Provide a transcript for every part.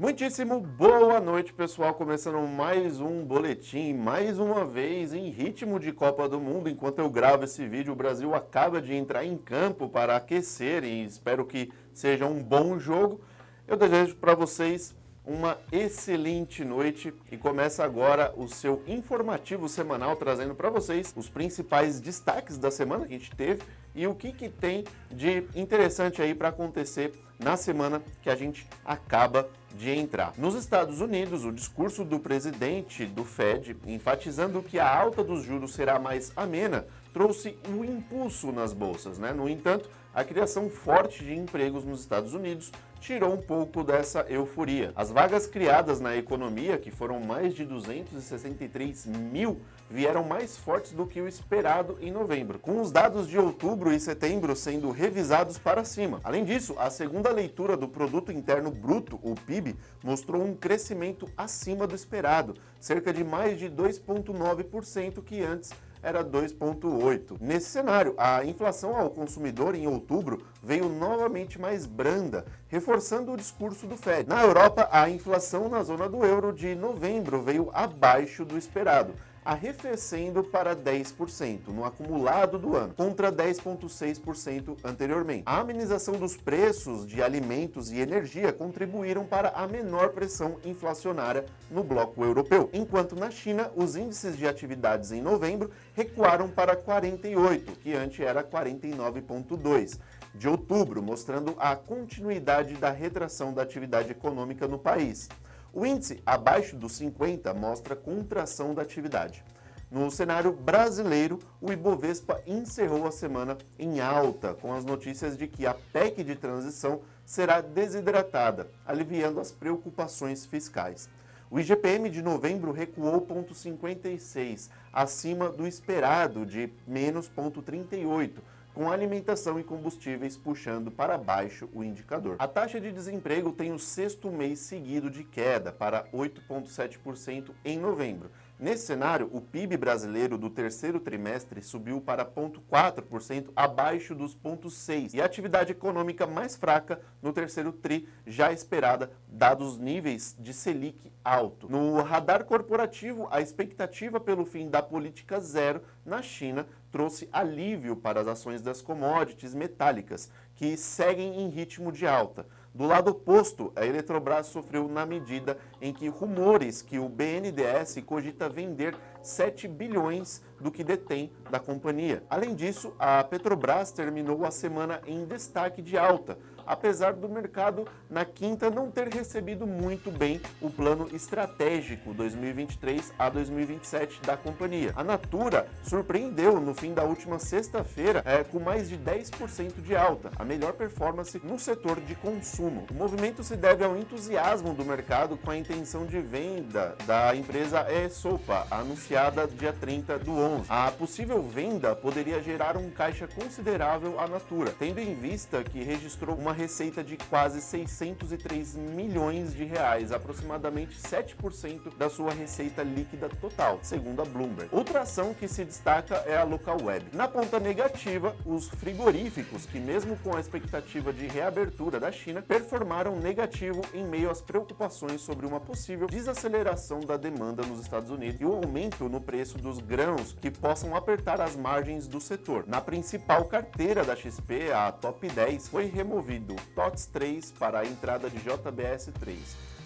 Muitíssimo boa noite, pessoal. Começando mais um boletim, mais uma vez em ritmo de Copa do Mundo. Enquanto eu gravo esse vídeo, o Brasil acaba de entrar em campo para aquecer e espero que seja um bom jogo. Eu desejo para vocês uma excelente noite e começa agora o seu informativo semanal trazendo para vocês os principais destaques da semana que a gente teve e o que tem de interessante aí para acontecer na semana que a gente acaba de entrar. Nos Estados Unidos, o discurso do presidente do Fed, enfatizando que a alta dos juros será mais amena, trouxe um impulso nas bolsas, né? No entanto, a criação forte de empregos nos Estados Unidos tirou um pouco dessa euforia. As vagas criadas na economia, que foram mais de 263 mil, vieram mais fortes do que o esperado em novembro, com os dados de outubro e setembro sendo revisados para cima. Além disso, a segunda leitura do Produto Interno Bruto, o PIB, mostrou um crescimento acima do esperado, cerca de mais de 2,9% que antes era 2,8%. Nesse cenário, a inflação ao consumidor em outubro veio novamente mais branda, reforçando o discurso do Fed. Na Europa, a inflação na zona do euro de novembro veio abaixo do esperado, arrefecendo para 10% no acumulado do ano, contra 10,6% anteriormente. A amenização dos preços de alimentos e energia contribuíram para a menor pressão inflacionária no bloco europeu, enquanto na China os índices de atividades em novembro recuaram para 48, que antes era 49,2. de outubro, mostrando a continuidade da retração da atividade econômica no país. O índice abaixo dos 50 mostra contração da atividade. No cenário brasileiro, o Ibovespa encerrou a semana em alta, com as notícias de que a PEC de transição será desidratada, aliviando as preocupações fiscais. O IGPM de novembro recuou 0,56, acima do esperado de menos 0,38, com alimentação e combustíveis puxando para baixo o indicador. A taxa de desemprego tem o sexto mês seguido de queda para 8,7% em novembro. Nesse cenário, o PIB brasileiro do terceiro trimestre subiu para 0,4% abaixo dos 0,6% e a atividade econômica mais fraca no terceiro tri, já esperada, dados níveis de Selic alto. No radar corporativo, a expectativa pelo fim da política zero na China trouxe alívio para as ações das commodities metálicas, que seguem em ritmo de alta. Do lado oposto, a Eletrobras sofreu na medida em que rumores que o BNDES cogita vender 7 bilhões do que detém da companhia. Além disso, a Petrobras terminou a semana em destaque de alta, apesar do mercado na quinta não ter recebido muito bem o plano estratégico 2023 a 2027 da companhia. A Natura surpreendeu no fim da última sexta-feira com mais de 10% de alta, a melhor performance no setor de consumo. O movimento se deve ao entusiasmo do mercado com a intenção de venda da empresa Sopa, anunciada dia 30 do 11. A possível venda poderia gerar um caixa considerável à Natura, tendo em vista que registrou uma receita de quase 603 milhões de reais, aproximadamente 7% da sua receita líquida total, segundo a Bloomberg. Outra ação que se destaca é a Localweb. Na ponta negativa, os frigoríficos, que mesmo com a expectativa de reabertura da China, performaram negativo em meio às preocupações sobre uma possível desaceleração da demanda nos Estados Unidos e o aumento no preço dos grãos que possam apertar as margens do setor. Na principal carteira da XP, a Top 10, foi removido TOTS 3 para a entrada de JBS 3.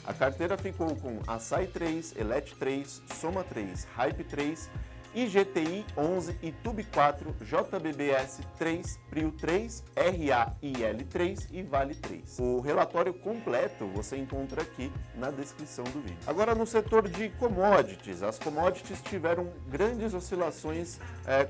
A carteira ficou com Açaí 3, Elet 3, Soma 3, Hype 3, IGTI 11, Itube 4, JBBS 3, Prio 3, RAIL 3 e Vale 3. O relatório completo você encontra aqui na descrição do vídeo. Agora no setor de commodities, as commodities tiveram grandes oscilações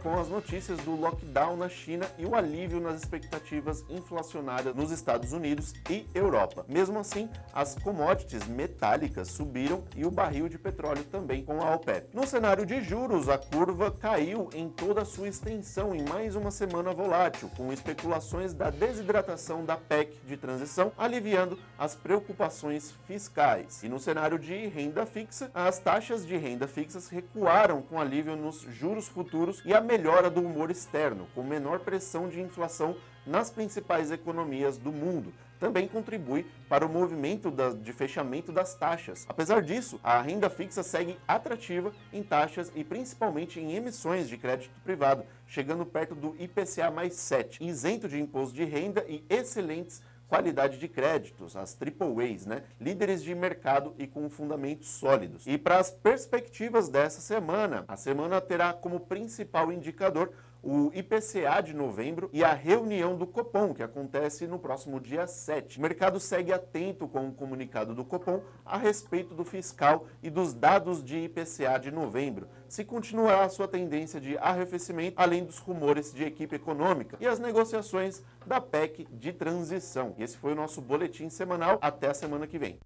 com as notícias do lockdown na China e o alívio nas expectativas inflacionárias nos Estados Unidos e Europa. Mesmo assim, as commodities metálicas subiram e o barril de petróleo também com a OPEP. No cenário de juros, a curva caiu em toda a sua extensão em mais uma semana volátil, com especulações da desidratação da PEC de transição, aliviando as preocupações fiscais. E no cenário de renda fixa, as taxas de renda fixas recuaram com alívio nos juros futuros e a melhora do humor externo, com menor pressão de inflação nas principais economias do mundo, também contribui para o movimento de fechamento das taxas. Apesar disso, a renda fixa segue atrativa em taxas e principalmente em emissões de crédito privado, chegando perto do IPCA mais 7, isento de imposto de renda e excelentes qualidade de créditos, as AAAs, líderes de mercado e com fundamentos sólidos. E para as perspectivas dessa semana, a semana terá como principal indicador o IPCA de novembro e a reunião do Copom, que acontece no próximo dia 7. O mercado segue atento com o comunicado do Copom a respeito do fiscal e dos dados de IPCA de novembro, se continuará a sua tendência de arrefecimento, além dos rumores de equipe econômica e as negociações da PEC de transição. Esse foi o nosso boletim semanal. Até a semana que vem.